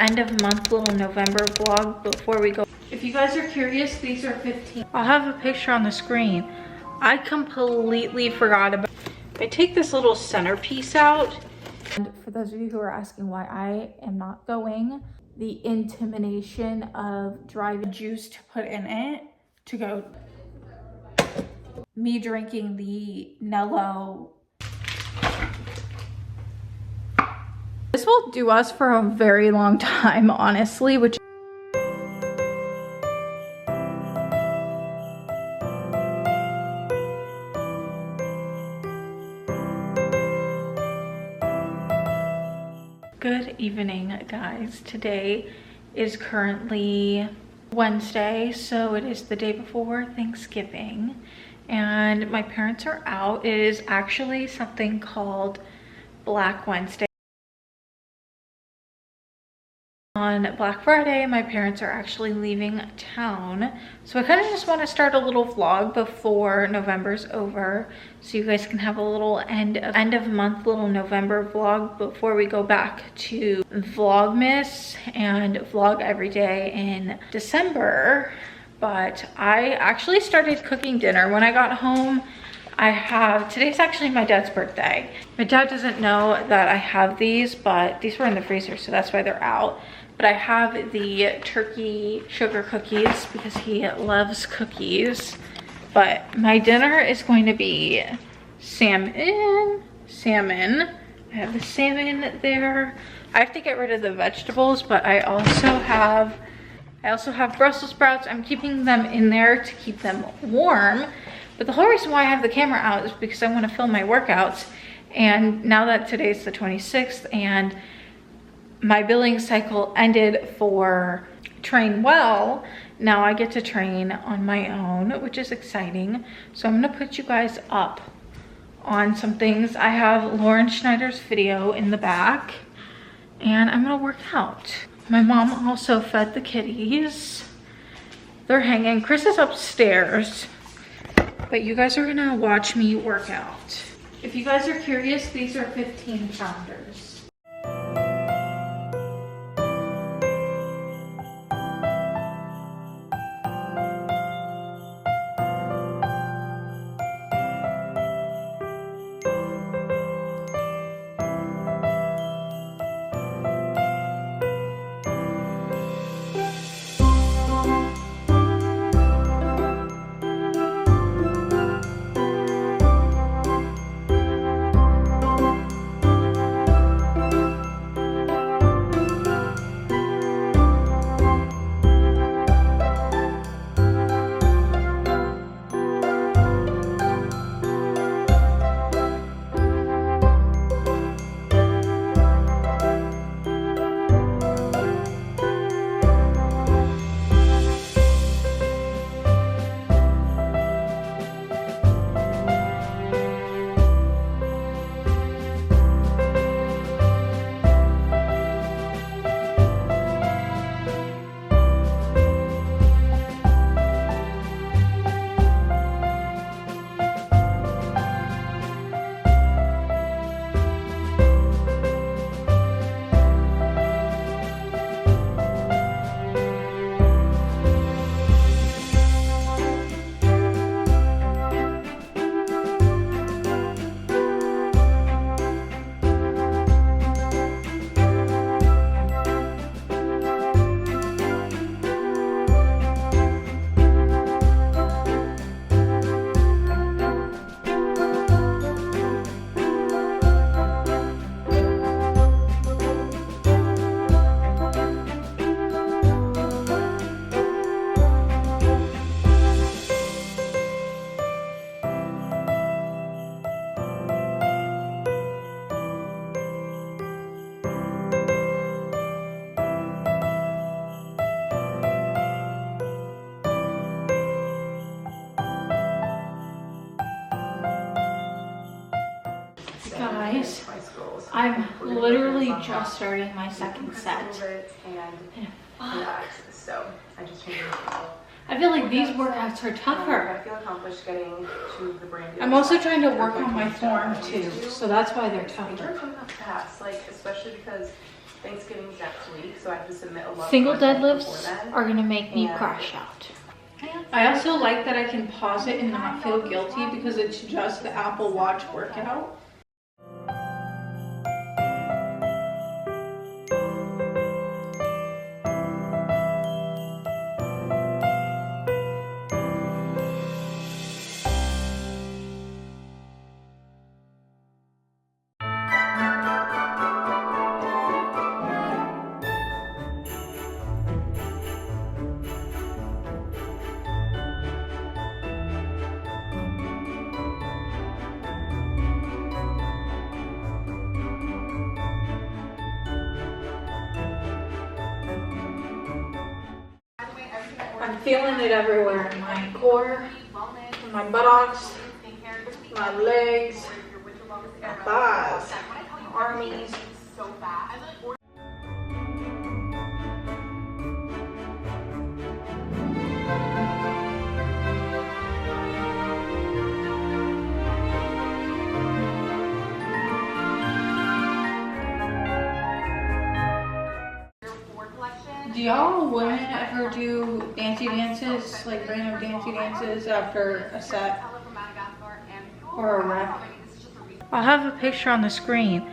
end of month little November vlog before we go. If you guys are curious, these are 15. I'll have a picture on the screen. I completely forgot about. I take this little centerpiece out. And for those of you who are asking why I am not going, the intimidation of driving juice to put in it to go. Me drinking the Nello. This will do us for a very long time, honestly, which Good evening, guys. Today is currently Wednesday, so it is the day before Thanksgiving, and my parents are out. It is actually something called Black Wednesday. On Black Friday, my parents are actually leaving town, so I kind of just want to start a little vlog before November's over, so you guys can have a little end of month little November vlog before we go back to vlogmas and vlog every day in December. But I actually started cooking dinner when I got home. Today's actually my dad's birthday. My dad doesn't know that I have these, but these were in the freezer, so that's why they're out. But I have the turkey sugar cookies because he loves cookies. But my dinner is going to be salmon. I have the salmon there. I have to get rid of the vegetables, but I also have Brussels sprouts. I'm keeping them in there to keep them warm. But the whole reason why I have the camera out is because I want to film my workouts. And now that today's the 26th and my billing cycle ended for Train Well, now I get to train on my own, which is exciting. So I'm gonna put you guys up on some things. I have Lauren Schneider's video in the back, and I'm gonna work out. My mom also fed the kitties. They're hanging. Chris is upstairs, but you guys are gonna watch me work out. If you guys are curious, these are 15 pounders. Guys, I'm literally just starting my second set. So I just I feel like these workouts are tougher. I feel accomplished getting to the brand. I'm also trying to work on my form too, so that's why they're tougher. They're tough to pass, like especially because Thanksgiving's next week, so I have to submit a lot Single of content before deadlifts then. are gonna make me And- crash out. I also like that I can pause it and not feel guilty because it's just the Apple Watch workout. I'm feeling it everywhere in my core, in my buttocks, my legs, my thighs, my armies. Do y'all women ever do dancey dances, like random dancey dances after a set or a rep? I'll have a picture on the screen.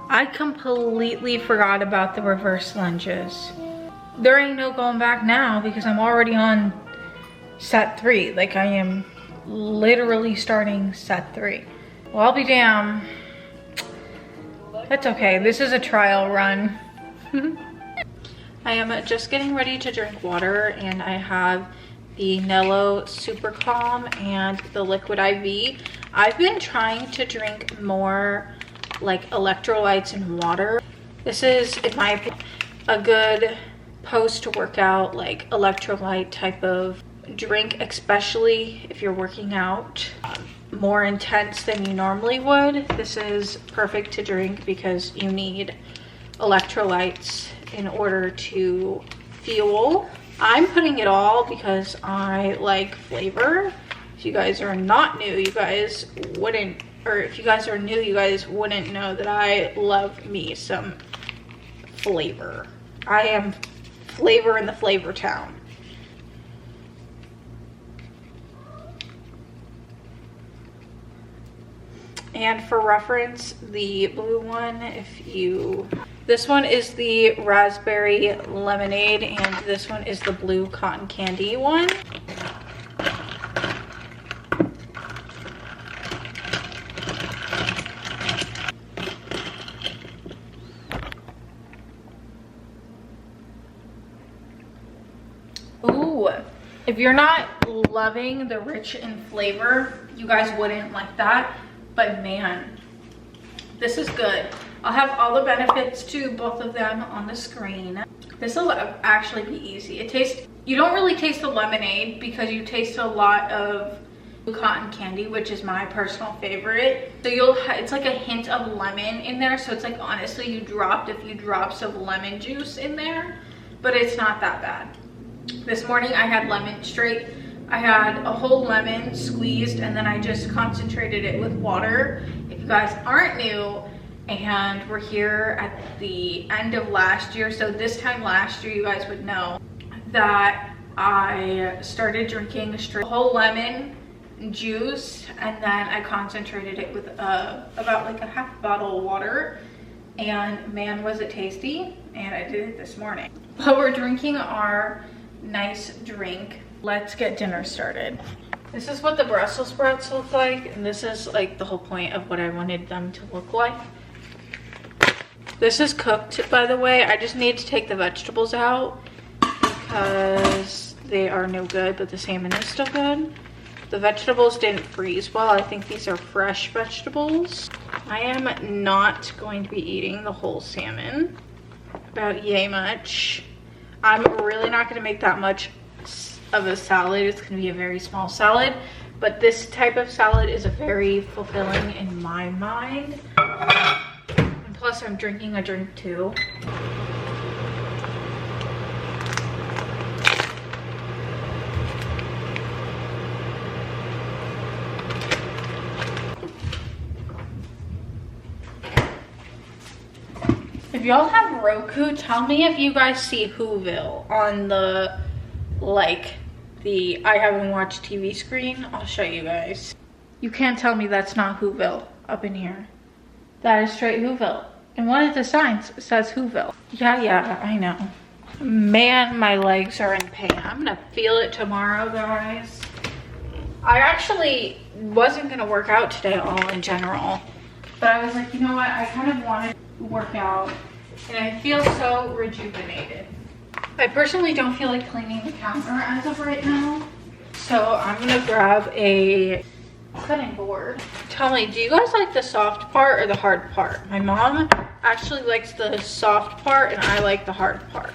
I completely forgot about the reverse lunges. There ain't no going back now because I'm already on set 3. Like I am literally starting set 3. Well, I'll be damned. That's okay. This is a trial run. I am just getting ready to drink water, and I have the Nello Super Calm and the Liquid IV. I've been trying to drink more like electrolytes and water. This is, in my opinion, a good post-workout like electrolyte type of drink, especially if you're working out more intense than you normally would. This is perfect to drink because you need electrolytes in order to fuel. I'm putting it all because I like flavor. If you guys are not new, you guys wouldn't, or if you guys are new, you guys wouldn't know that I love me some flavor. I am flavor in the flavor town. And for reference, the blue one, this one is the raspberry lemonade, and this one is the blue cotton candy one. Ooh, if you're not loving the rich in flavor, you guys wouldn't like that. But man, this is good. I'll have all the benefits to both of them on the screen. This will actually be easy. It tastes, you don't really taste the lemonade because you taste a lot of cotton candy, which is my personal favorite. So it's like a hint of lemon in there. So it's like, honestly, you dropped a few drops of lemon juice in there, but it's not that bad. This morning I had lemon straight. I had a whole lemon squeezed, and then I just concentrated it with water. If you guys aren't new and we're here at the end of last year, so this time last year, you guys would know that I started drinking straight whole lemon juice, and then I concentrated it with about like a half bottle of water, and man, was it tasty. And I did it this morning. While we're drinking our nice drink, let's get dinner started. This is what the Brussels sprouts look like, and this is like the whole point of what I wanted them to look like. This is cooked, by the way. I just need to take the vegetables out because they are no good, but the salmon is still good. The vegetables didn't freeze well. I think these are fresh vegetables. I am not going to be eating the whole salmon, about yay much. I'm really not gonna make that much of a salad. It's gonna be a very small salad, but this type of salad is very fulfilling in my mind. And plus I'm drinking a drink too. If y'all have Roku, tell me if you guys see Whoville on the, like, the I haven't watched TV screen. I'll show you guys. You can't tell me that's not Whoville up in here. That is straight Whoville. And one of the signs says Whoville. Yeah, I know. Man, my legs are in pain. I'm gonna feel it tomorrow, guys. I actually wasn't gonna work out today at all in general. But I was like, you know what? I kind of wanted to work out. And I feel so rejuvenated. I personally don't feel like cleaning the counter as of right now. So I'm gonna grab a cutting board. Tell me, do you guys like the soft part or the hard part? My mom actually likes the soft part and I like the hard part.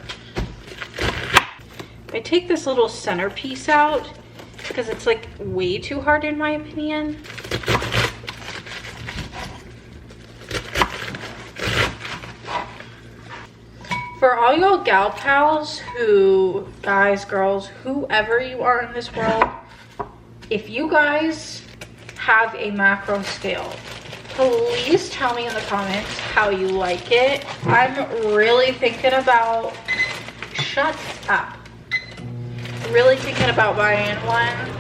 I take this little centerpiece out because it's like way too hard in my opinion. For all y'all gal pals who, guys, girls, whoever you are in this world, if you guys have a macro scale, please tell me in the comments how you like it. I'm really thinking about, shut up. Really thinking about buying one.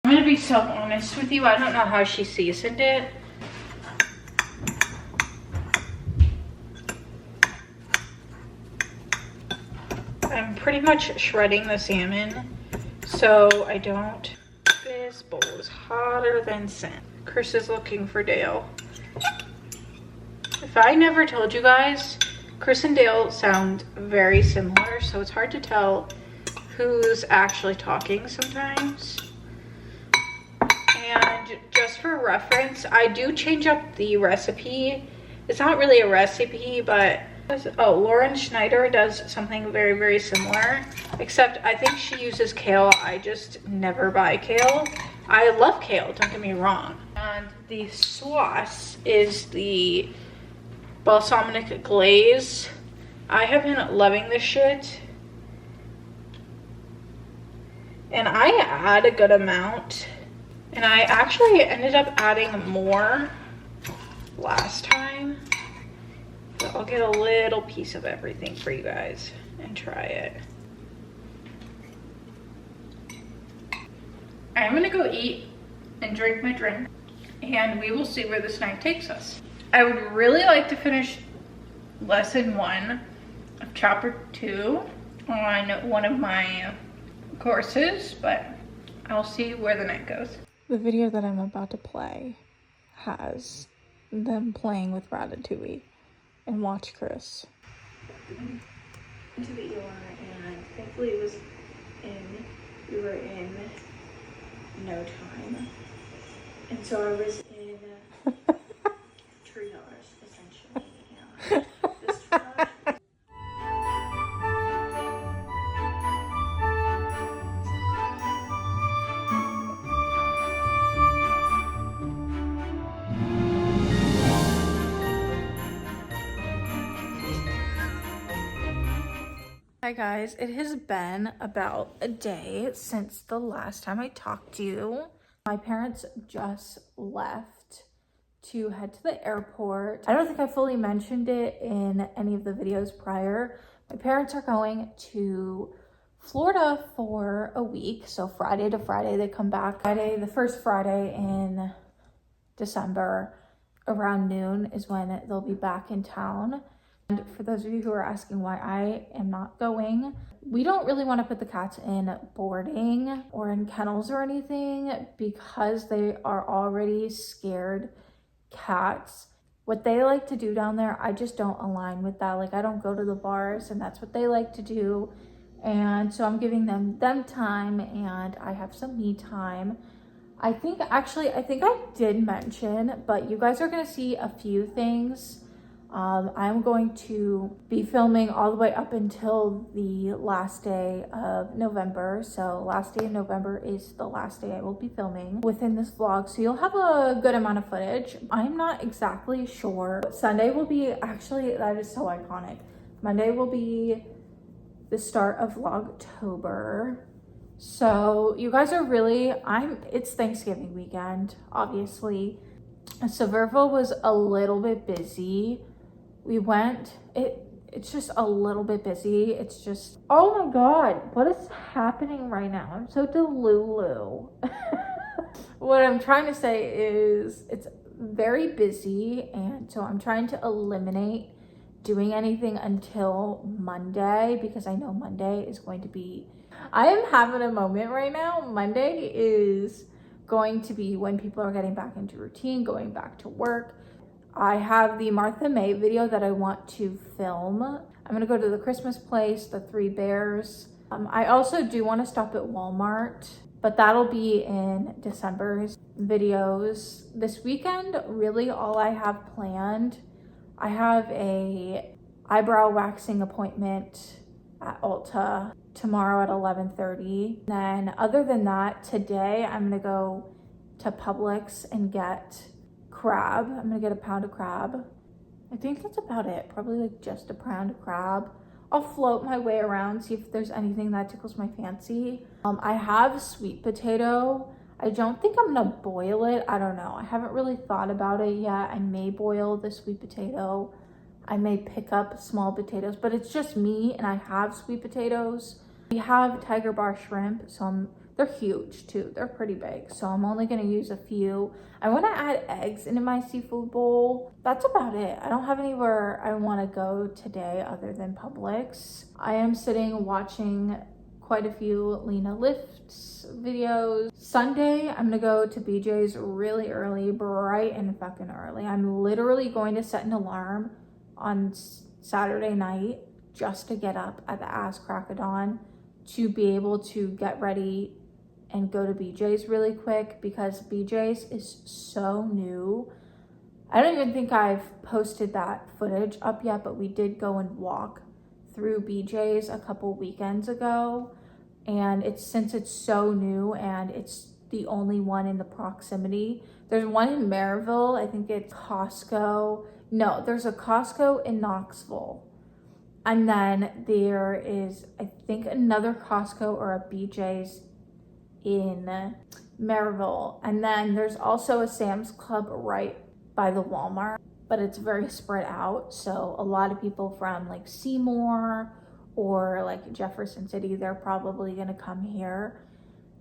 I'm gonna be so honest with you, I don't know how she seasoned it. I'm pretty much shredding the salmon so I don't. This bowl is hotter than sin. Chris is looking for Dale. If I never told you guys, Chris and Dale sound very similar, so it's hard to tell who's actually talking sometimes. And just for reference, I do change up the recipe. It's not really a recipe, but oh, Lauren Schneider does something very, very similar, except I think she uses kale. I just never buy kale. I love kale, don't get me wrong. And the sauce is the balsamic glaze. I have been loving this shit. And I add a good amount. And I actually ended up adding more last time. So I'll get a little piece of everything for you guys and try it. I'm gonna go eat and drink my drink and we will see where this night takes us. I would really like to finish lesson 1 of chapter 2 on one of my courses, but I'll see where the night goes. The video that I'm about to play has them playing with Ratatouille. And watch Chris. Into the ER, and thankfully it was we were in no time. And so I was in triage, essentially. And this triage. Hi guys, it has been about a day since the last time I talked to you. My parents just left to head to the airport. I don't think I fully mentioned it in any of the videos prior. My parents are going to Florida for a week. So Friday to Friday they come back. Friday, the first Friday in December around noon is when they'll be back in town. And for those of you who are asking why I am not going, we don't really want to put the cats in boarding or in kennels or anything because they are already scared cats. What they like to do down there, I just don't align with that. Like, I don't go to the bars and that's what they like to do. And so I'm giving them time and I have some me time. I think I did mention, but you guys are going to see a few things I'm going to be filming all the way up until the last day of November. So last day of November is the last day I will be filming within this vlog. So you'll have a good amount of footage. I'm not exactly sure. Sunday will be, actually, that is so iconic. Monday will be the start of Vlogtober. So you guys are really, it's Thanksgiving weekend, obviously. So Verville was a little bit busy. We went, it's just a little bit busy. It's just, oh my God, what is happening right now? I'm so delulu. What I'm trying to say is it's very busy. And so I'm trying to eliminate doing anything until Monday, because I know Monday is going to be, I am having a moment right now. Monday is going to be when people are getting back into routine, going back to work. I have the Martha May video that I want to film. I'm gonna go to the Christmas place, the Three Bears. I also do want to stop at Walmart, but that'll be in December's videos. This weekend, really all I have planned, I have a eyebrow waxing appointment at Ulta tomorrow at 11:30. Then other than that, today I'm gonna go to Publix and get crab. I'm gonna get a pound of crab. I think that's about it. Probably like just a pound of crab. I'll float my way around, see if there's anything that tickles my fancy. I have sweet potato. I don't think I'm gonna boil it. I don't know. I haven't really thought about it yet. I may boil the sweet potato. I may pick up small potatoes, but it's just me and I have sweet potatoes. We have Tiger Bar shrimp, so they're huge too. They're pretty big, so I'm only gonna use a few. I wanna add eggs into my seafood bowl. That's about it. I don't have anywhere I wanna go today other than Publix. I am sitting watching quite a few Lena Lifts videos. Sunday, I'm gonna go to BJ's really early, bright and fucking early. I'm literally going to set an alarm on Saturday night just to get up at the ass crack of dawn to be able to get ready and go to BJ's really quick, because BJ's is so new. I don't even think I've posted that footage up yet, but we did go and walk through BJ's a couple weekends ago, and since it's so new and it's the only one in the proximity. There's one in Maryville. I think it's Costco. No, there's a Costco in Knoxville. And then there is, I think, another Costco or a BJ's in Maryville. And then there's also a Sam's Club right by the Walmart, but it's very spread out. So a lot of people from like Seymour or like Jefferson City, they're probably gonna come here.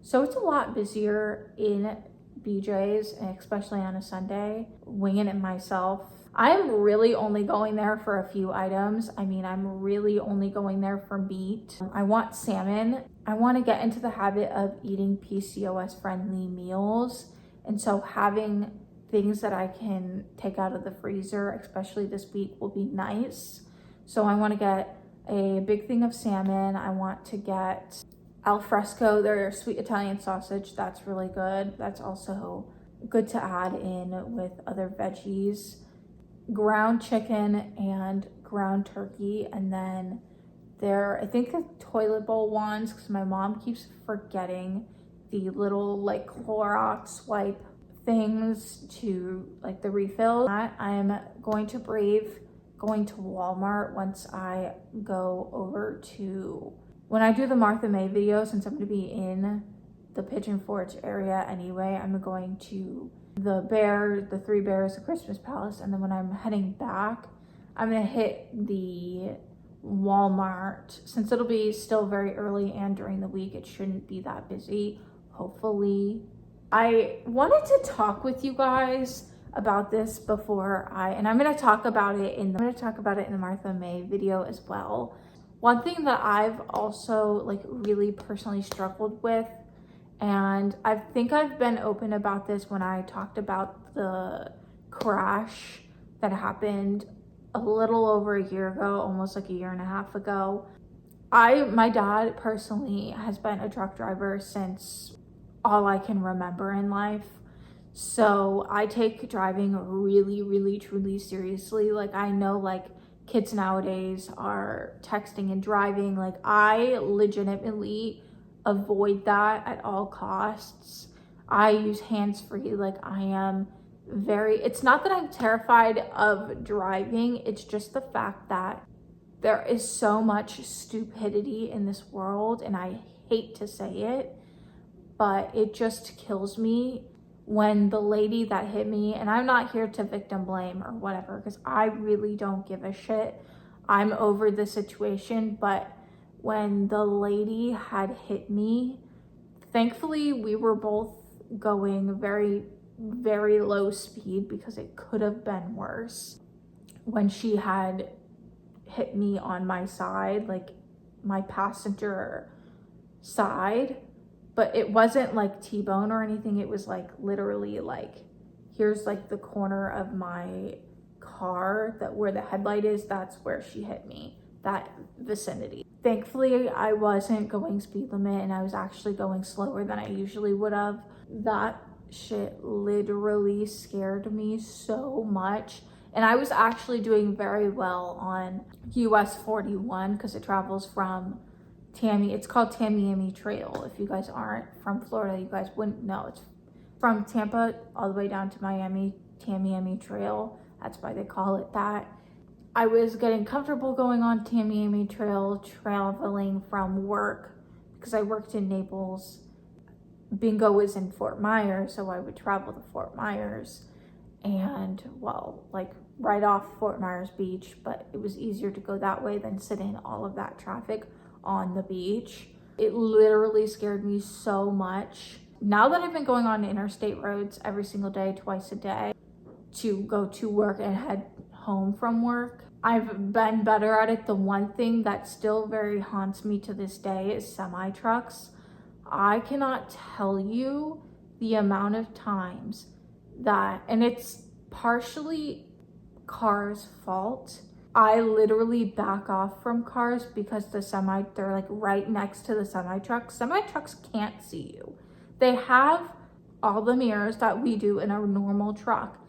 So it's a lot busier in BJ's, especially on a Sunday. Winging it myself. I'm really only going there for a few items. I mean, I'm really only going there for meat. I want salmon. I want to get into the habit of eating PCOS friendly meals. And so having things that I can take out of the freezer, especially this week, will be nice. So I want to get a big thing of salmon. I want to get al fresco, their sweet Italian sausage. That's really good. That's also good to add in with other veggies. Ground chicken and ground turkey, and then I think the toilet bowl ones, because my mom keeps forgetting the little like Clorox wipe things to like the refill. I'm going to brave going to Walmart once I go over to, when I do the Martha May video, since I'm going to be in the Pigeon Forge area anyway, I'm going to the Three Bears, the Christmas Palace, and then when I'm heading back, I'm gonna hit the Walmart. Since it'll be still very early and during the week, it shouldn't be that busy, hopefully. I wanted to talk with you guys about this before and I'm gonna talk about it in the Martha May video as well. One thing that I've also like really personally struggled with, and I think I've been open about this when I talked about the crash that happened a little over a year ago, almost like a year and a half ago. My dad personally has been a truck driver since all I can remember in life. So I take driving really, really, truly seriously. Like, I know like kids nowadays are texting and driving. Like, I legitimately avoid that at all costs. I use hands-free. Like, I am it's not that I'm terrified of driving. It's just the fact that there is so much stupidity in this world, and I hate to say it, but it just kills me when the lady that hit me, and I'm not here to victim blame or whatever, because I really don't give a shit. I'm over the situation, but when the lady had hit me, thankfully we were both going very, very low speed because it could have been worse. When she had hit me on my side, like my passenger side, but it wasn't like T-bone or anything. It was like literally like, here's like the corner of my car, that where the headlight is, that's where she hit me, that vicinity. Thankfully, I wasn't going speed limit, and I was actually going slower than I usually would have. That shit literally scared me so much. And I was actually doing very well on US 41 because it travels from it's called Tamiami Trail. If you guys aren't from Florida, you guys wouldn't know. It's from Tampa all the way down to Miami, Tamiami Trail. That's why they call it that. I was getting comfortable going on Tamiami Trail, traveling from work because I worked in Naples. Bingo was in Fort Myers, so I would travel to Fort Myers, and well, like right off Fort Myers Beach, but it was easier to go that way than sit in all of that traffic on the beach. It literally scared me so much. Now that I've been going on interstate roads every single day, twice a day, to go to work and head home from work, I've been better at it. The one thing that still very haunts me to this day is semi-trucks. I cannot tell you the amount of times that, and it's partially cars' fault, I literally back off from cars because they're like right next to the semi-trucks. Semi-trucks can't see you. They have all the mirrors that we do in a normal truck,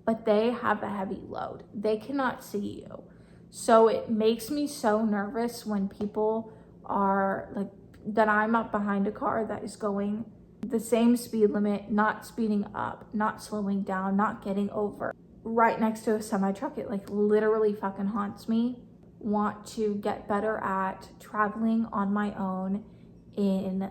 but they have a heavy load. They cannot see you. So it makes me so nervous when people are like, that I'm up behind a car that is going the same speed limit, not speeding up, not slowing down, not getting over, right next to a semi-truck. It like literally fucking haunts me. Want to get better at traveling on my own in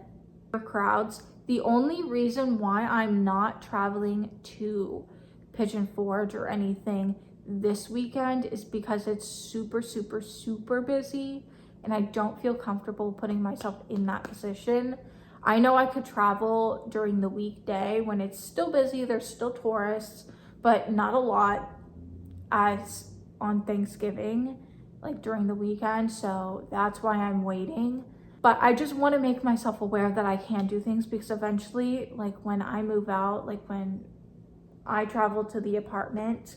crowds. The only reason why I'm not traveling to Pigeon Forge or anything this weekend is because it's super, super, super busy, and I don't feel comfortable putting myself in that position. I know I could travel during the weekday when it's still busy, there's still tourists, but not a lot as on Thanksgiving, like during the weekend. So that's why I'm waiting. But I just want to make myself aware that I can do things, because eventually, like when I move out, like when I travel to the apartment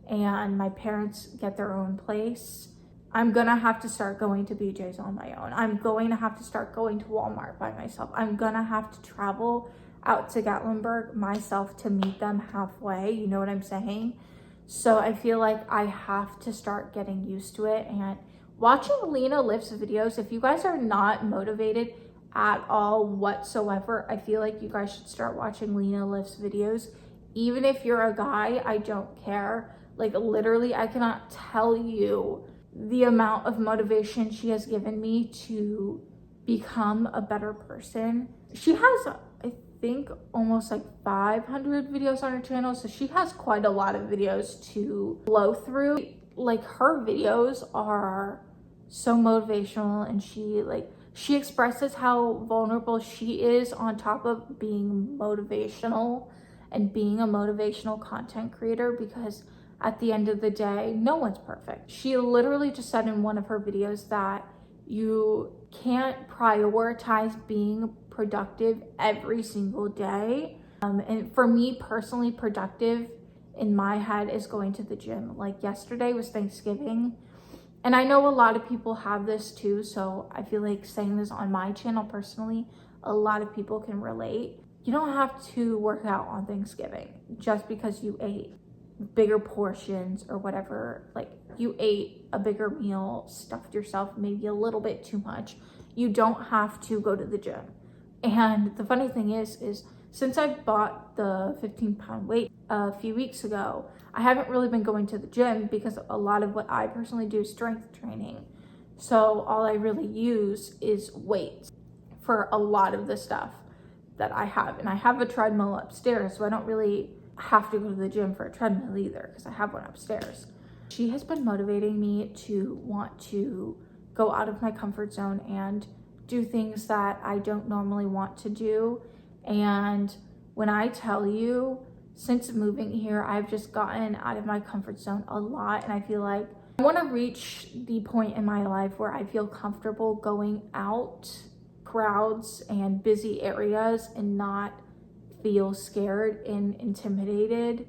and my parents get their own place, I'm gonna have to start going to BJ's on my own. I'm going to have to start going to Walmart by myself. I'm gonna have to travel out to Gatlinburg myself to meet them halfway, you know what I'm saying? So I feel like I have to start getting used to it. And watching Lena Lift's videos, if you guys are not motivated at all whatsoever, I feel like you guys should start watching Lena Lift's videos. Even if you're a guy, I don't care. Like literally, I cannot tell you the amount of motivation she has given me to become a better person. She has, I think, almost like 500 videos on her channel, so she has quite a lot of videos to blow through. Like her videos are so motivational, and she expresses how vulnerable she is on top of being motivational and being a motivational content creator, because at the end of the day, no one's perfect. She literally just said in one of her videos that you can't prioritize being productive every single day. And for me personally, productive in my head is going to the gym. Like yesterday was Thanksgiving, and I know a lot of people have this too, so I feel like saying this on my channel personally, a lot of people can relate. you don't have to work out on Thanksgiving just because you ate bigger portions or whatever. Like, you ate a bigger meal, stuffed yourself maybe a little bit too much. You don't have to go to the gym. And the funny thing is since I bought the 15-pound weight a few weeks ago, I haven't really been going to the gym because a lot of what I personally do is strength training. So all I really use is weights for a lot of the stuff that I have. And I have a treadmill upstairs, so I don't really have to go to the gym for a treadmill either because I have one upstairs. She has been motivating me to want to go out of my comfort zone and do things that I don't normally want to do. And when I tell you, since moving here, I've just gotten out of my comfort zone a lot. And I feel like I want to reach the point in my life where I feel comfortable going out crowds and busy areas and not feel scared and intimidated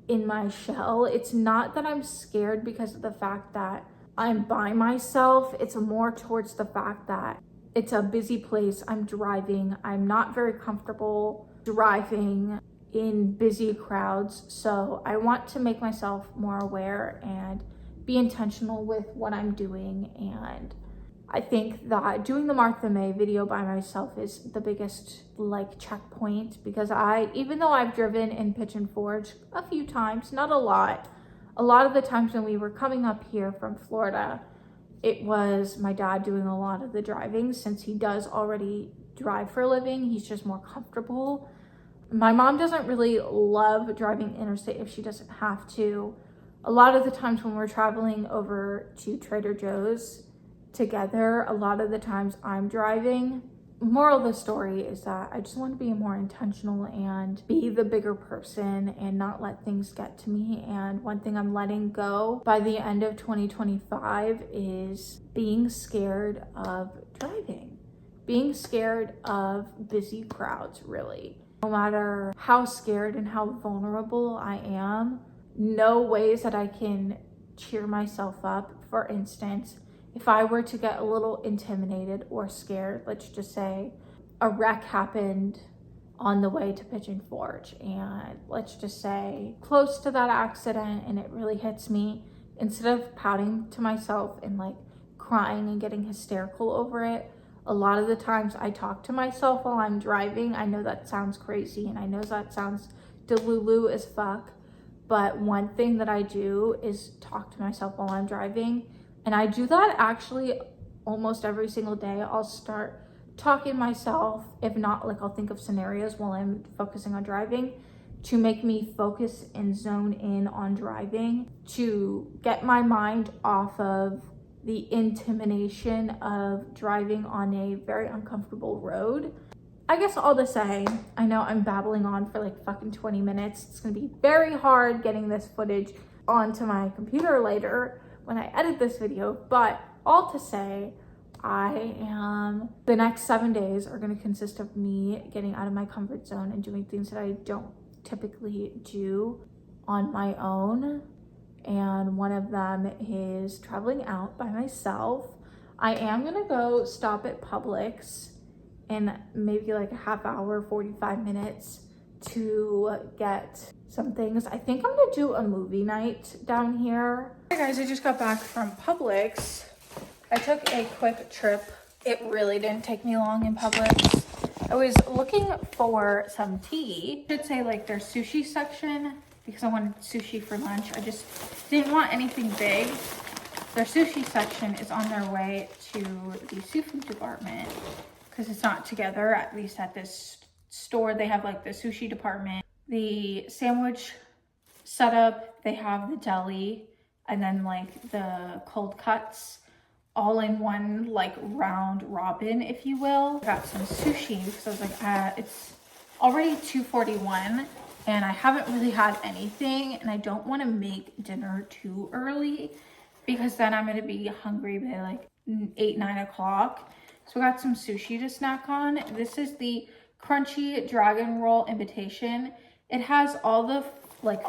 in my shell. It's not that I'm scared because of the fact that I'm by myself. It's more towards the fact that it's a busy place. I'm driving. I'm not very comfortable driving in busy crowds. So I want to make myself more aware and be intentional with what I'm doing. And I think that doing the Martha May video by myself is the biggest checkpoint, because even though I've driven in Pigeon Forge a few times, not a lot of the times when we were coming up here from Florida, it was my dad doing a lot of the driving. Since he does already drive for a living, he's just more comfortable. My mom doesn't really love driving interstate if she doesn't have to. A lot of the times when we're traveling over to Trader Joe's together, a lot of the times I'm driving. Moral of the story is that I just want to be more intentional and be the bigger person and not let things get to me. And one thing I'm letting go by the end of 2025 is being scared of driving, being scared of busy crowds, really. No matter how scared and how vulnerable I am, know ways that I can cheer myself up. For instance, if I were to get a little intimidated or scared, let's just say a wreck happened on the way to Pigeon Forge, and let's just say close to that accident, and it really hits me, instead of pouting to myself and crying and getting hysterical over it, a lot of the times I talk to myself while I'm driving. I know that sounds crazy and I know that sounds delulu as fuck, but one thing that I do is talk to myself while I'm driving. And I do that actually almost every single day. I'll start talking to myself. If not, I'll think of scenarios while I'm focusing on driving to make me focus and zone in on driving, to get my mind off of the intimidation of driving on a very uncomfortable road. I guess all to say, I know I'm babbling on for fucking 20 minutes. It's gonna be very hard getting this footage onto my computer later when I edit this video, but all to say, the next 7 days are gonna consist of me getting out of my comfort zone and doing things that I don't typically do on my own. And one of them is traveling out by myself. I am gonna go stop at Publix in maybe a half hour, 45 minutes to get some things. I think I'm gonna do a movie night down here. Hey guys, I just got back from Publix. I took a quick trip. It really didn't take me long in Publix. I was looking for some tea. I should say their sushi section, because I wanted sushi for lunch. I just didn't want anything big. Their sushi section is on their way to the seafood department because it's not together, at least at this store. They have the sushi department, the sandwich setup, they have the deli, and then the cold cuts all in one round robin, if you will. I got some sushi because I was it's already 2:41 and I haven't really had anything, and I don't want to make dinner too early because then I'm going to be hungry by 8, 9 o'clock. So I got some sushi to snack on. This is the crunchy dragon roll invitation. It has all the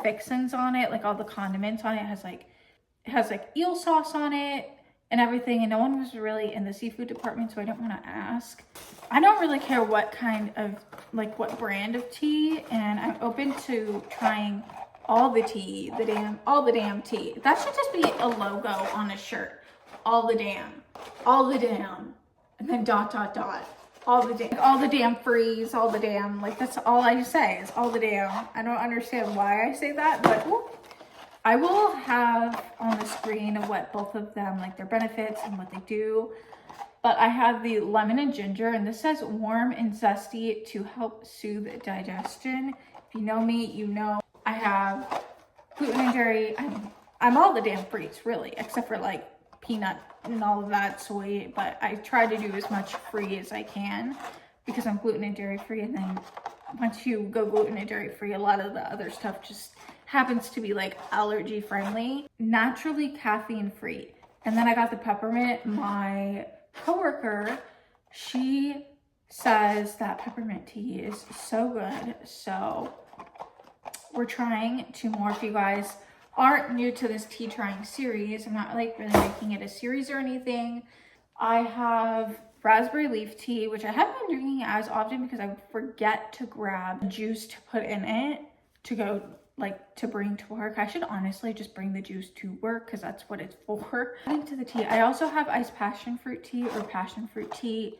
fixings on it, all the condiments on it. It has eel sauce on it. and everything, and no one was really in the seafood department, so I don't want to ask. I don't really care what kind of, like what brand of tea, and I'm open to trying all the tea, all the damn tea. That should just be a logo on a shirt. All the damn, and then ... all the damn freeze, all the damn, like that's all I say is all the damn. I don't understand why I say that, but I will have on the screen of what both of them, like their benefits and what they do. But I have the lemon and ginger, and this says warm and zesty to help soothe digestion. If you know me, you know I have gluten and dairy. I'm all the damn freeze, really, except for like peanut and all of that, soy, but I try to do as much free as I can because I'm gluten and dairy free. And then once you go gluten and dairy free, a lot of the other stuff just happens to be like allergy friendly, naturally caffeine free. And then I got the peppermint. My coworker, she says that peppermint tea is so good, so we're trying 2 more. If you guys aren't new to this tea trying series, I'm not like really making it a series or anything. I have raspberry leaf tea, which I haven't been drinking as often because I would forget to grab juice to put in it to go like to bring to work. I should honestly just bring the juice to work because that's what it's for. Adding to the tea, I also have iced passion fruit tea or passion fruit tea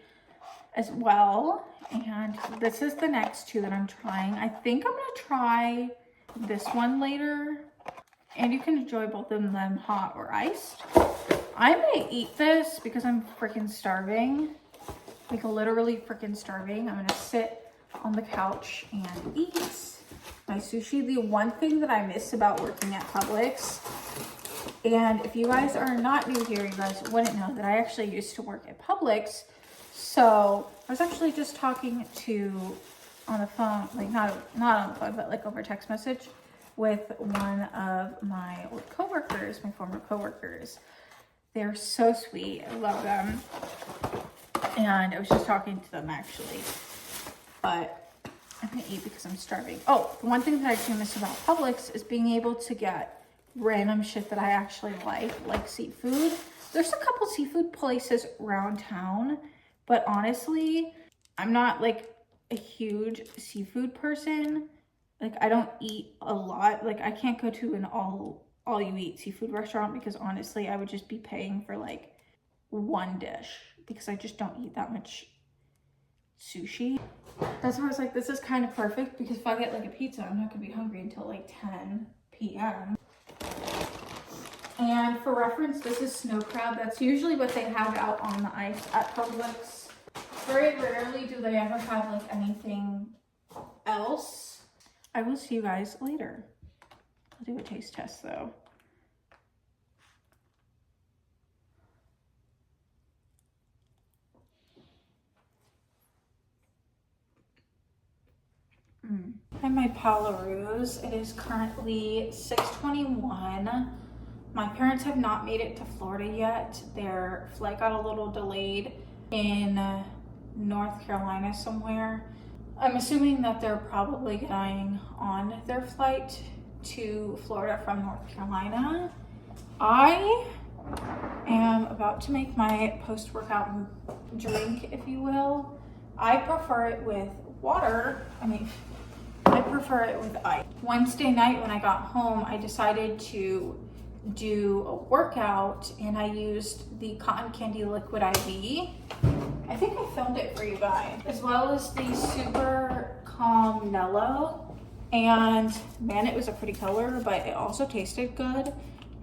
as well, and this is the next 2 that I'm trying. I think I'm gonna try this one later, and you can enjoy both of them hot or iced. I may eat this because I'm freaking starving, like literally freaking starving. I'm gonna sit on the couch and eat my sushi. The one thing that I miss about working at Publix, and if you guys are not new here, you guys wouldn't know that I actually used to work at Publix. So I was actually just talking on the phone, like not on the phone, but like over text message with one of my old coworkers, my former coworkers. They're so sweet. I love them. And I was just talking to them actually, but I'm gonna eat because I'm starving. Oh, the one thing that I do miss about Publix is being able to get random shit that I actually like seafood. There's a couple seafood places around town, but honestly, I'm not like a huge seafood person. Like I don't eat a lot. Like I can't go to an all you eat seafood restaurant because honestly, I would just be paying for like one dish because I just don't eat that much sushi. That's why I was like, this is kind of perfect because if I get like a pizza, I'm not gonna be hungry until like 10 p.m. And for reference, this is snow crab. That's usually what they have out on the ice at Publix. Very rarely do they ever have like anything else. I will see you guys later. I'll do a taste test though. I'm my Palaroos. It is currently 6:21. My parents have not made it to Florida yet. Their flight got a little delayed in North Carolina somewhere. I'm assuming that they're probably getting on their flight to Florida from North Carolina. I am about to make my post-workout drink, if you will. I prefer it with water. I prefer it with ice. Wednesday night when I got home, I decided to do a workout and I used the Cotton Candy Liquid IV. I think I filmed it for you guys, as well as the Super Calm Nello. And man, it was a pretty color, but it also tasted good.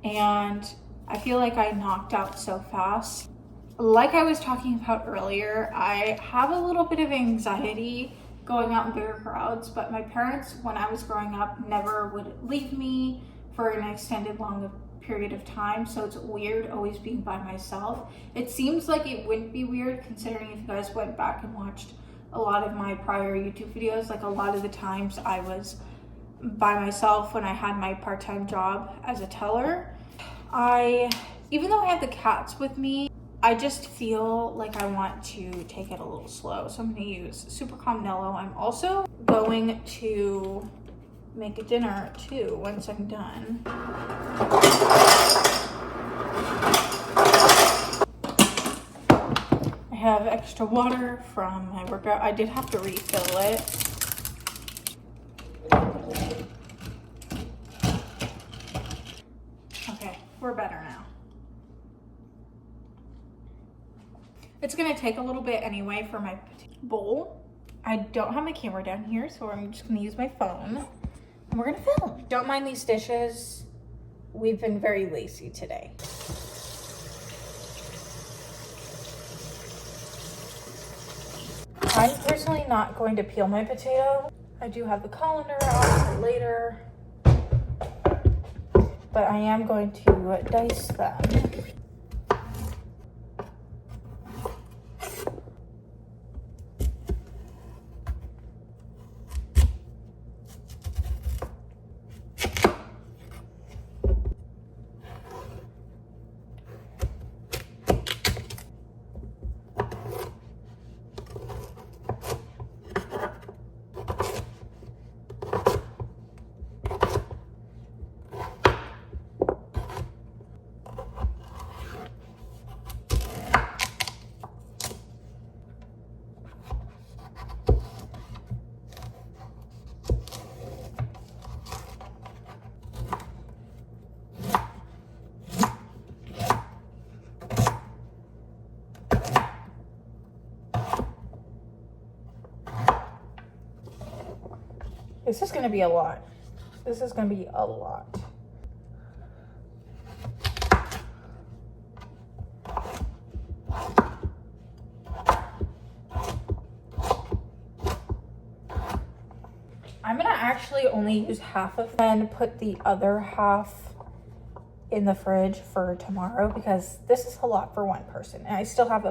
And I feel like I knocked out so fast. Like I was talking about earlier, I have a little bit of anxiety going out in bigger crowds, but my parents, when I was growing up, never would leave me for an extended long period of time, so it's weird always being by myself. It seems like it wouldn't be weird considering if you guys went back and watched a lot of my prior YouTube videos, like a lot of the times I was by myself when I had my part-time job as a teller. Even though I have the cats with me, I just feel like I want to take it a little slow. So I'm gonna use Super Calm Nello. I'm also going to make a dinner too once I'm done. have extra water from my workout. I did have to refill it. Okay, we're better now. It's gonna take a little bit anyway for my bowl. I don't have my camera down here, so I'm just gonna use my phone and we're gonna film. Don't mind these dishes. We've been very lazy today. I'm personally not going to peel my potato. I do have the colander out for later, but I am going to dice them. This is gonna be a lot. This is gonna be a lot. I'm gonna actually only use half of it and put the other half in the fridge for tomorrow because this is a lot for one person. And I still have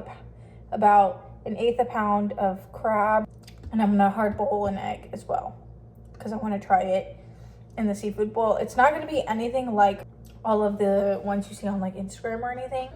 about 1/8 a pound of crab, and I'm gonna hard boil an egg as well because I want to try it in the seafood bowl. It's not going to be anything like all of the ones you see on like Instagram or anything.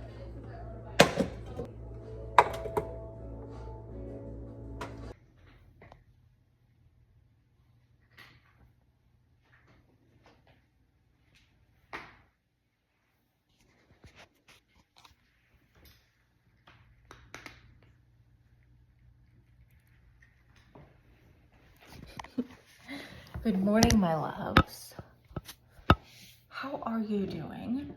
Good morning, my loves. How are you doing?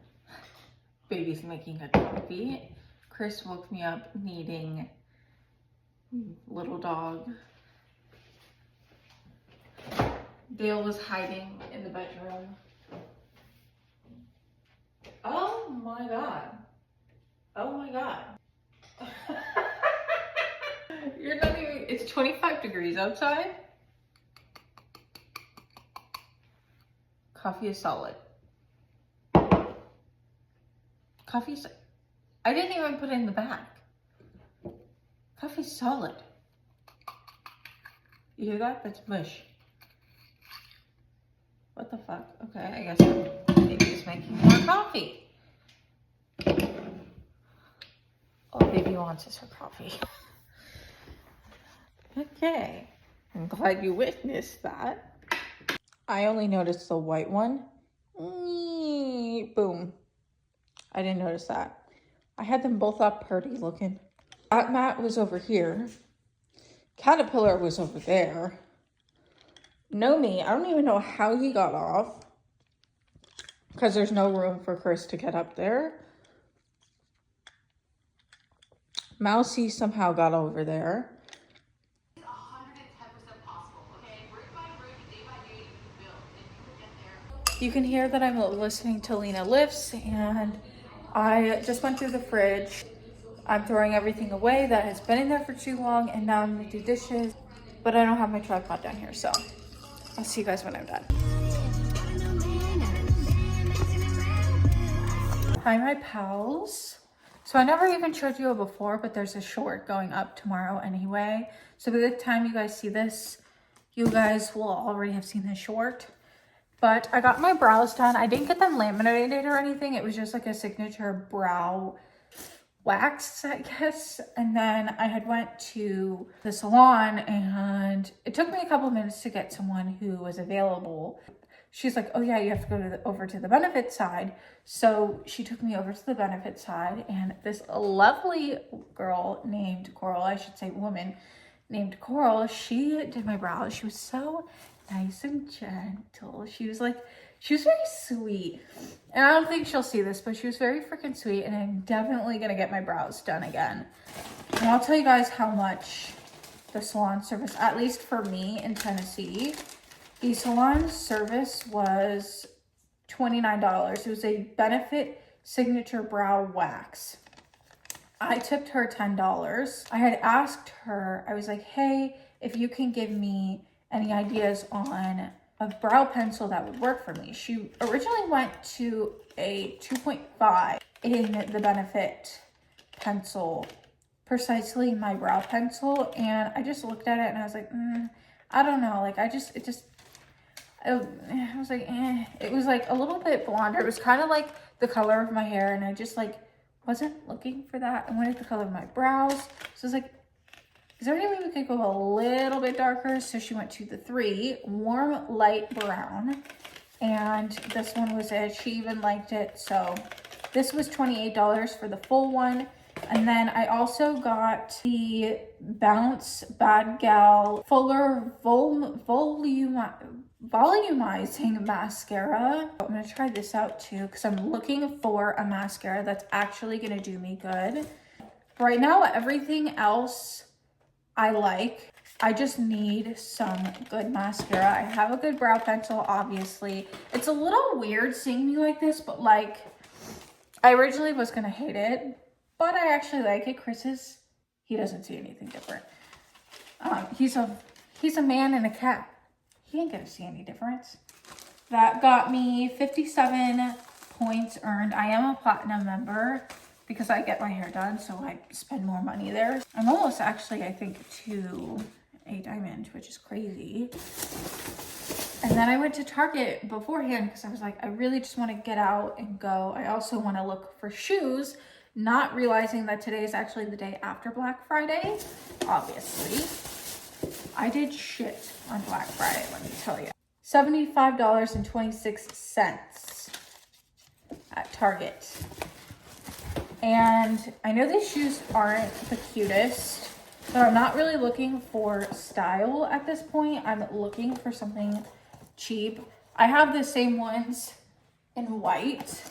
Baby's making a coffee. Chris woke me up needing little dog. Dale was hiding in the bedroom. Oh my God. Oh my God. You're not even, it's 25 degrees outside. Coffee is solid. Coffee's, I didn't even put it in the bag. Coffee's solid. You hear that? That's mush. What the fuck? Okay, I guess baby's making more coffee. All baby wants is her coffee. Okay, I'm glad you witnessed that. I only noticed the white one. Boom. I didn't notice that. I had them both up pretty looking. That mat was over here. Caterpillar was over there. Nomi, I don't even know how he got off because there's no room for Chris to get up there. Mousy somehow got over there. You can hear that I'm listening to Lena Lifts, and I just went through the fridge. I'm throwing everything away that has been in there for too long, and now I'm gonna do dishes, but I don't have my tripod down here, so I'll see you guys when I'm done. Hi, my pals. So I never even showed you before, but there's a short going up tomorrow anyway. So by the time you guys see this, you guys will already have seen this short. But I got my brows done. I didn't get them laminated or anything. It was just like a signature brow wax, I guess. And then I had went to the salon, and it took me a couple of minutes to get someone who was available. she's like, oh yeah, you have to go over to the benefit side. So she took me over to the benefit side, and this lovely girl named Coral, I should say woman named Coral, she did my brows. She was so nice and gentle. She was very sweet. And I don't think she'll see this, but she was very freaking sweet, and I'm definitely gonna get my brows done again. And I'll tell you guys how much the salon service, at least for me in Tennessee, the salon service was $29. It was a benefit signature brow wax. I tipped her $10. I had asked her, I was like, hey, if you can give me any ideas on a brow pencil that would work for me. She originally went to a 2.5 in the benefit pencil, precisely my brow pencil, and I just looked at it and I was like, I don't know, like I was like, It was like a little bit blonder. It was kind of like the color of my hair, and I just like wasn't looking for that. I wanted the color of my brows. So I was like, is there any way we could go a little bit darker? So she went to the 3, warm light brown, and this one was it. She even liked it. So this was $28 for the full one. And then I also got the Bounce Bad Gal Fuller Volumizing Mascara. I'm going to try this out too, because I'm looking for a mascara that's actually going to do me good. Right now, everything else I like. I just need some good mascara. I have a good brow pencil, obviously. It's a little weird seeing me like this, but like, I originally was going to hate it, but I actually like it. He doesn't see anything different. He's a man and a cat. He ain't gonna see any difference. That got me 57 points earned. I am a platinum member because I get my hair done, so I spend more money there. I'm almost actually, I think, to a diamond, which is crazy. And then I went to Target beforehand because I was like, I really just want to get out and go. I also want to look for shoes, not realizing that today is actually the day after Black Friday, obviously. I did shit on Black Friday, let me tell you. $75.26 at Target. And I know these shoes aren't the cutest, but I'm not really looking for style at this point. I'm looking for something cheap. I have the same ones in white.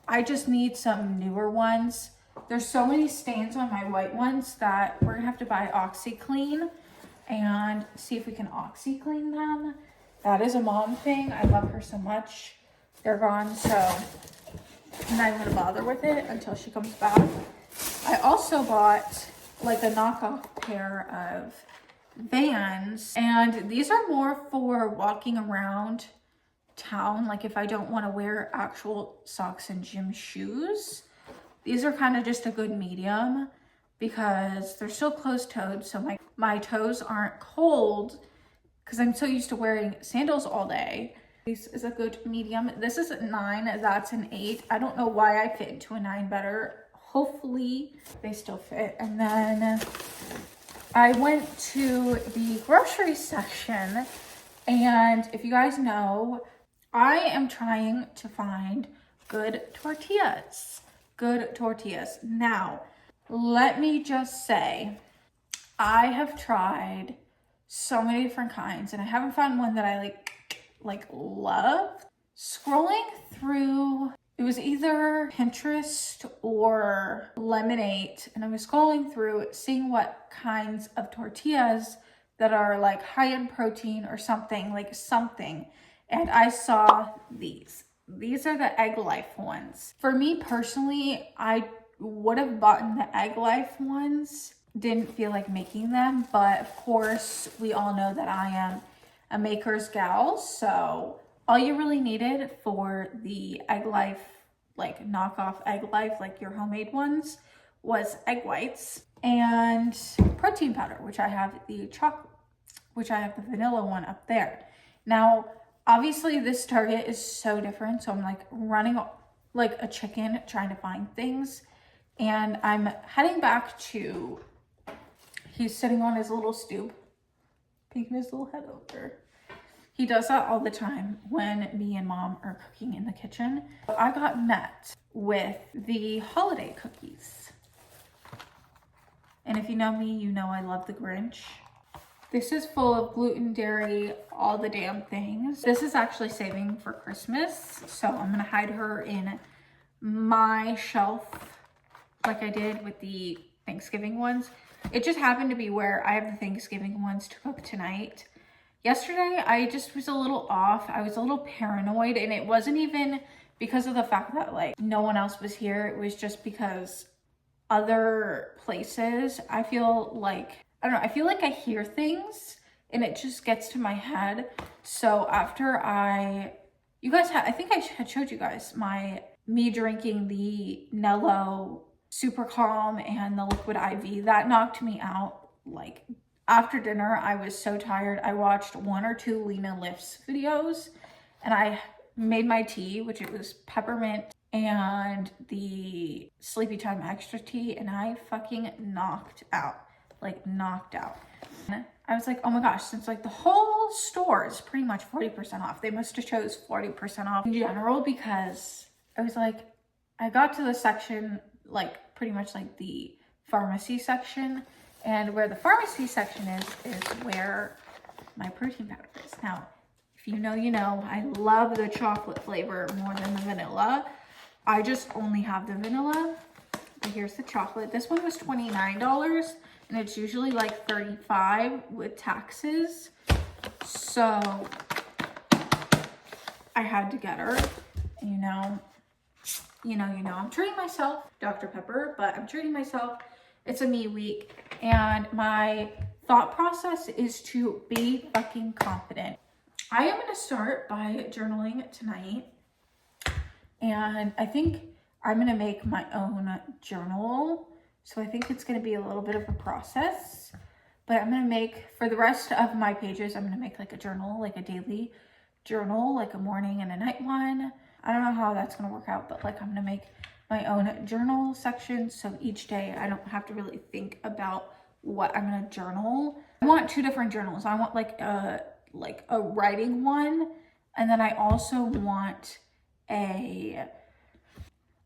I just need some newer ones. There's so many stains on my white ones that we're gonna have to buy OxyClean and see if we can OxyClean them. That is a mom thing. I love her so much. They're gone, so I'm not even gonna bother with it until she comes back. I also bought like a knockoff pair of Vans, and these are more for walking around town, like if I don't want to wear actual socks and gym shoes. These are kind of just a good medium because they're still closed-toed, so my toes aren't cold because I'm so used to wearing sandals all day. This is a good medium. This is a 9, that's an 8. I don't know why I fit into a 9 better. Hopefully they still fit. And then I went to the grocery section, and if you guys know, I am trying to find good tortillas. Now, let me just say, I have tried so many different kinds, and I haven't found one that I like love. Scrolling through, it was either Pinterest or Lemonade, and I was scrolling through seeing what kinds of tortillas that are like high in protein or something, and I saw these. These are the Egg Life ones. For me personally, I would have bought the Egg Life ones. Didn't feel like making them, but of course we all know that I am a maker's gal, so all you really needed for the Egg Life, like knockoff Egg Life, like your homemade ones, was egg whites and protein powder, which I have the vanilla one up there. Now, obviously this Target is so different, so I'm like running like a chicken trying to find things, and I'm heading back to, he's sitting on his little stoop, peeking his little head over. He does that all the time when me and mom are cooking in the kitchen. I got met with the holiday cookies. And if you know me, you know I love the Grinch. This is full of gluten, dairy, all the damn things. This is actually saving for Christmas. So I'm gonna hide her in my shelf like I did with the Thanksgiving ones. It just happened to be where I have the Thanksgiving ones to cook tonight. Yesterday, I just was a little off. I was a little paranoid, and it wasn't even because of the fact that like no one else was here. It was just because other places, I feel like, I don't know, I feel like I hear things and it just gets to my head. So after I think I had showed you guys me drinking the Nello Super Calm and the liquid IV, that knocked me out. Like after dinner, I was so tired. I watched 1 or 2 Lena Lifts videos and I made my tea, which it was peppermint and the Sleepy Time extra tea, and I fucking knocked out. Like knocked out. I was like, oh my gosh, since like the whole store is pretty much 40% off. They must have chose 40% off in general, because I was like, I got to the section, like pretty much like the pharmacy section, and where the pharmacy section is where my protein powder is. Now, if you know, you know, I love the chocolate flavor more than the vanilla. I just only have the vanilla, but here's the chocolate. This one was $29 and it's usually like $35 with taxes. So I had to get her, you know, I'm treating myself, Dr. Pepper, but I'm treating myself. It's a me week, and my thought process is to be fucking confident. I am going to start by journaling tonight, and I think I'm going to make my own journal. So I think it's going to be a little bit of a process, but I'm going to make, for the rest of my pages, I'm going to make like a journal, like a daily journal, like a morning and a night one. I don't know how that's going to work out, but like I'm going to make my own journal section. So each day I don't have to really think about what I'm going to journal. I want 2 different journals. I want like a writing one. And then I also want a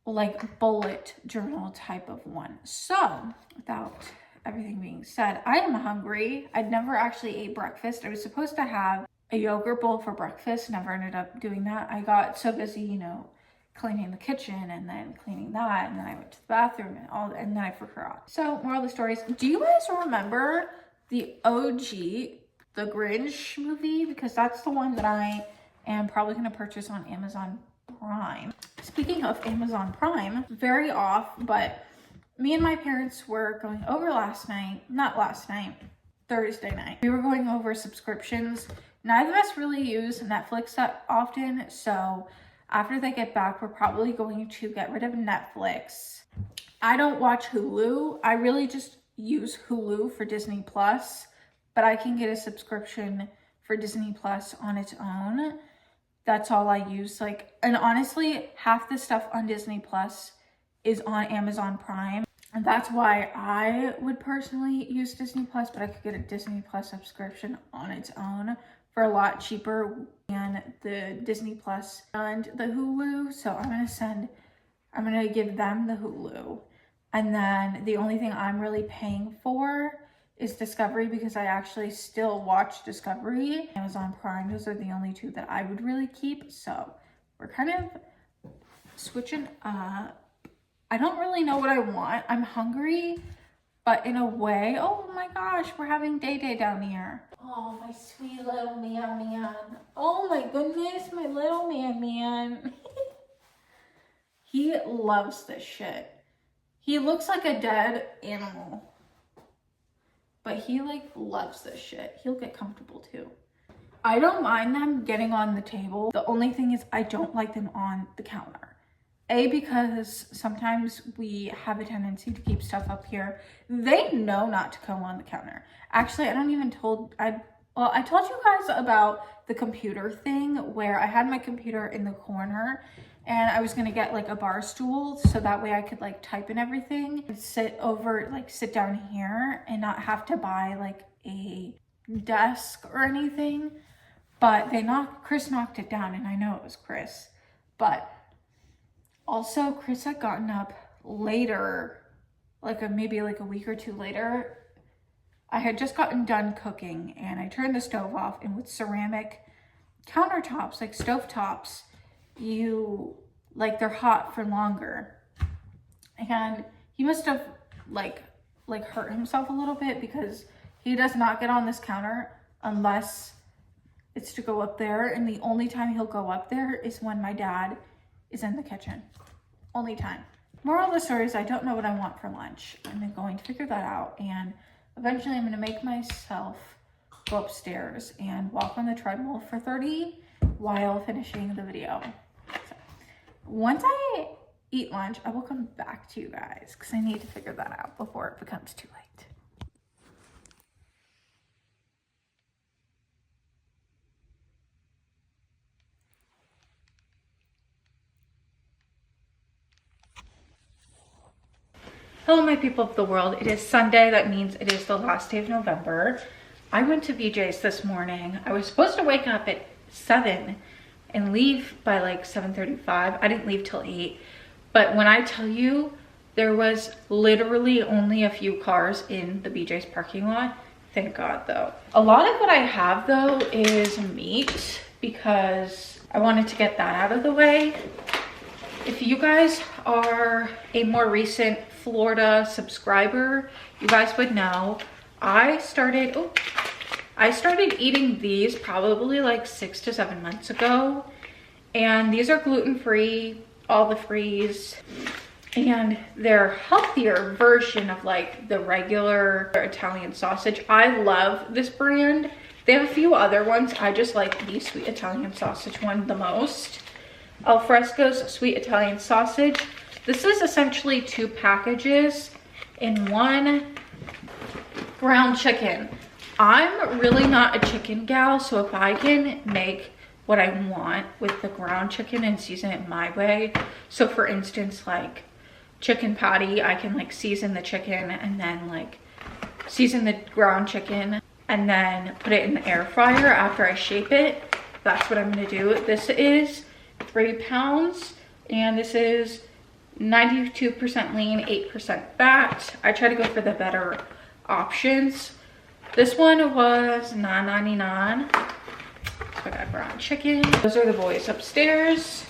like bullet journal type of one. So without everything being said, I am hungry. I'd never actually ate breakfast. I was supposed to have a yogurt bowl for breakfast. Never ended up doing that. I got so busy, you know, cleaning the kitchen and then cleaning that, and then I went to the bathroom and then I forgot. So moral of the story is, do you guys remember the OG, the Grinch movie? Because that's the one that I am probably going to purchase on Amazon Prime. Speaking of Amazon Prime, very off, but me and my parents were going over Thursday night. We were going over subscriptions. Neither of us really use Netflix that often, so after they get back, we're probably going to get rid of Netflix. I don't watch Hulu. I really just use Hulu for Disney Plus, but I can get a subscription for Disney Plus on its own. That's all I use. Like, and honestly, half the stuff on Disney Plus is on Amazon Prime. And that's why I would personally use Disney Plus, but I could get a Disney Plus subscription on its own for a lot cheaper than the Disney Plus and the Hulu. So I'm gonna give them the Hulu. And then the only thing I'm really paying for is Discovery, because I actually still watch Discovery. Amazon Prime, those are the only 2 that I would really keep. So we're kind of switching up. I don't really know what I want. I'm hungry, but in a way, oh my gosh, we're having day down here. Oh, my sweet little man. Oh my goodness, my little man. He loves this shit. He looks like a dead animal, but he like loves this shit. He'll get comfortable too. I don't mind them getting on the table. The only thing is I don't like them on the counter. Because sometimes we have a tendency to keep stuff up here. They know not to go on the counter. Actually, I told you guys about the computer thing where I had my computer in the corner and I was gonna get like a bar stool so that way I could like type and everything and sit down here and not have to buy like a desk or anything. but Chris knocked it down, and I know it was Chris. But also Chris had gotten up later, maybe like a week or two later. I had just gotten done cooking, and I turned the stove off, and with ceramic countertops, like stove tops, they're hot for longer. And he must have like hurt himself a little bit, because he does not get on this counter unless it's to go up there. And the only time he'll go up there is when my dad is in the kitchen. Only time. Moral of the story is I don't know what I want for lunch. I'm going to figure that out, and eventually I'm going to make myself go upstairs and walk on the treadmill for 30 while finishing the video. So, once I eat lunch, I will come back to you guys, because I need to figure that out before it becomes too late. Hello, my people of the world. It is Sunday. That means it is the last day of November. I went to BJ's this morning. I was supposed to wake up at 7 and leave by like 7:35. I didn't leave till 8. But when I tell you, there was literally only a few cars in the BJ's parking lot. Thank God, though. A lot of what I have, though, is meat, because I wanted to get that out of the way. If you guys are a more recent Florida subscriber, you guys would know I started eating these probably like 6 to 7 months ago, and these are gluten-free, all the frees, and they're healthier version of like the regular Italian sausage. I love this brand. They have a few other ones. I just like the sweet Italian sausage one the most. Alfresco's sweet Italian sausage. This is essentially 2 packages in one ground chicken. I'm really not a chicken gal, so if I can make what I want with the ground chicken and season it my way, so for instance, like chicken patty, I can like season the chicken and then like season the ground chicken and then put it in the air fryer after I shape it. That's what I'm gonna do. This is 3 pounds, and this is 92% lean, 8% fat. I try to go for the better options. This one was $9.99. So I got ground chicken. Those are the boys upstairs.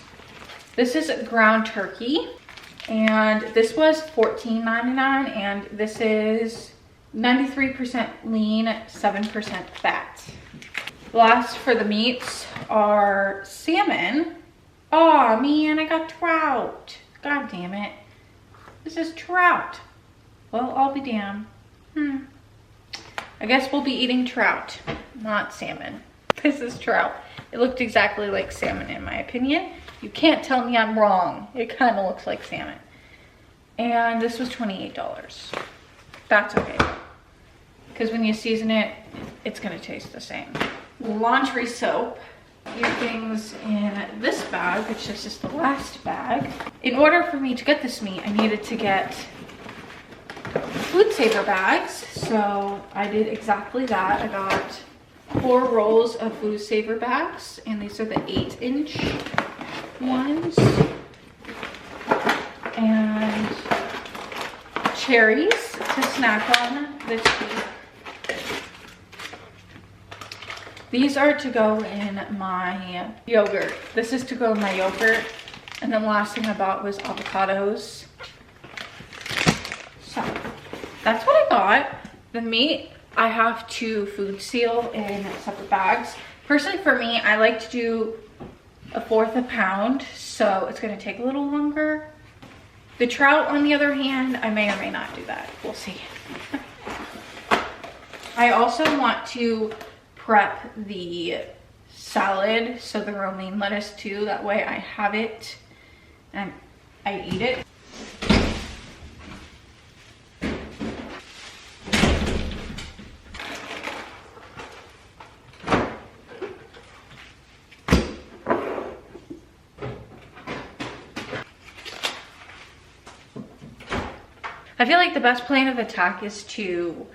This is ground turkey, and this was $14.99, and this is 93% lean, 7% fat. Last for the meats are salmon. Oh man, I got trout. God damn it. This is trout. Well, I'll be damned. I guess we'll be eating trout, not salmon. This is trout. It looked exactly like salmon in my opinion. You can't tell me I'm wrong. It kind of looks like salmon. And this was $28. That's okay, because when you season it, it's gonna taste the same. Laundry soap. Few things in this bag, which is just the last bag. In order for me to get this meat, I needed to get food saver bags, so I did exactly that. I got 4 rolls of food saver bags, and these are the 8-inch ones. And cherries to snack on this week. These are to go in my yogurt. This is to go in my yogurt. And then last thing I bought was avocados. So that's what I got. The meat I have to food seal in separate bags. Personally for me, I like to do 1/4 a pound, so it's gonna take a little longer. The trout, on the other hand, I may or may not do that. We'll see. I also want to prep the salad, so the romaine lettuce too. That way I have it and I eat it. I feel like the best plan of attack is to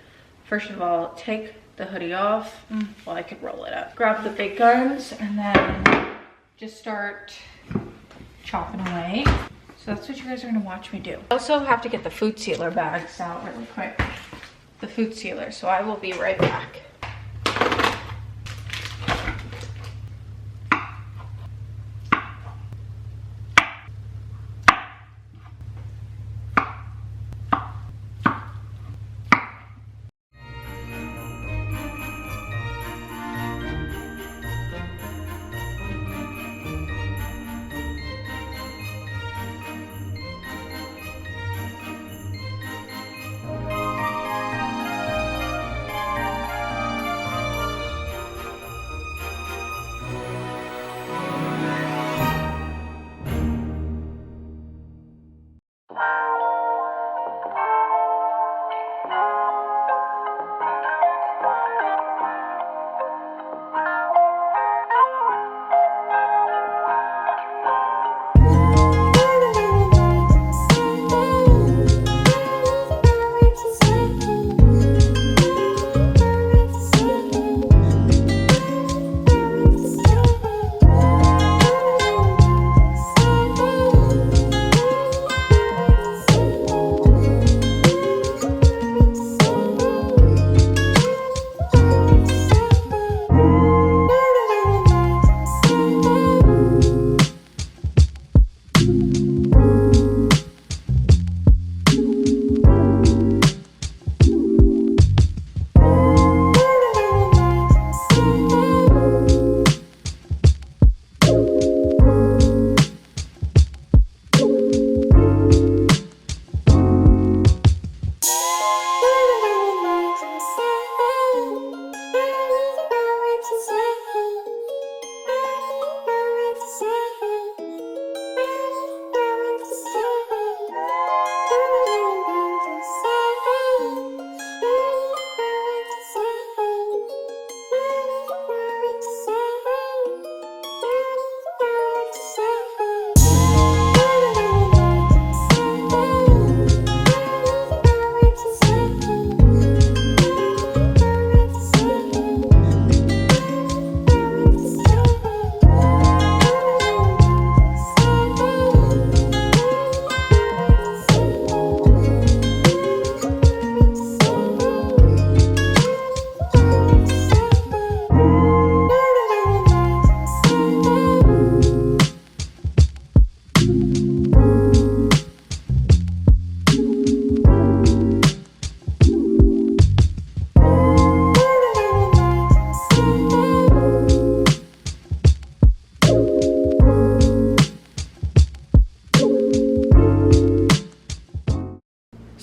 first of all, take the hoodie off. Well, I could roll it up. Grab the big guns and then just start chopping away. So that's what you guys are gonna watch me do. I also have to get the food sealer bags out really quick. The food sealer, so I will be right back.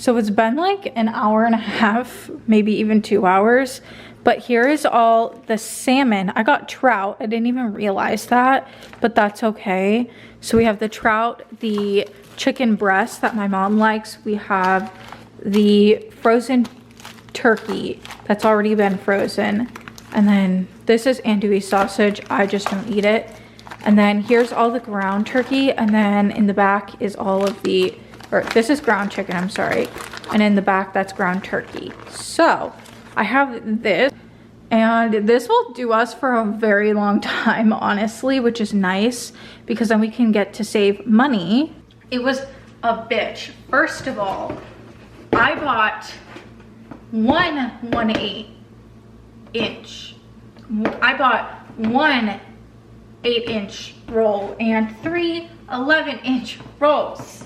So it's been like an hour and a half, maybe even 2 hours. But here is all the salmon. I got trout. I didn't even realize that, but that's okay. So we have the trout, the chicken breast that my mom likes. We have the frozen turkey that's already been frozen. And then this is andouille sausage. I just don't eat it. And then here's all the ground turkey. And then in the back is all of the, or this is ground chicken, I'm sorry. And in the back, that's ground turkey. So I have this, and this will do us for a very long time, honestly, which is nice because then we can get to save money. It was a bitch. First of all, I bought one 1/8 inch. I bought one 8-inch roll and 3 11-inch rolls.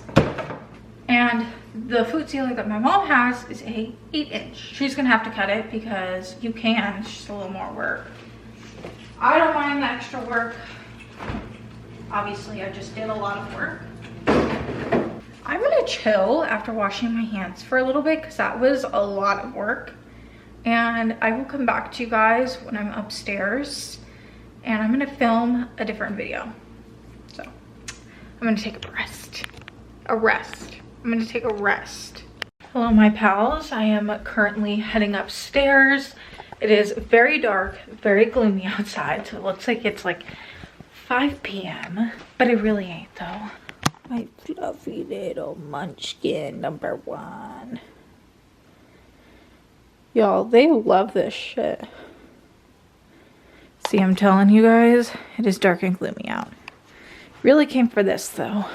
And the food sealer that my mom has is a 8-inch. She's gonna have to cut it because you can, it's just a little more work. I don't mind the extra work. Obviously, I just did a lot of work. I'm gonna chill after washing my hands for a little bit because that was a lot of work. And I will come back to you guys when I'm upstairs and I'm gonna film a different video. So I'm gonna take a rest. I'm gonna take a rest. Hello, my pals. I am currently heading upstairs. It is very dark, very gloomy outside, so it looks like it's like 5 p.m. But it really ain't though. My fluffy little munchkin number 1. Y'all, they love this shit. See, I'm telling you guys, it is dark and gloomy out. Really came for this though.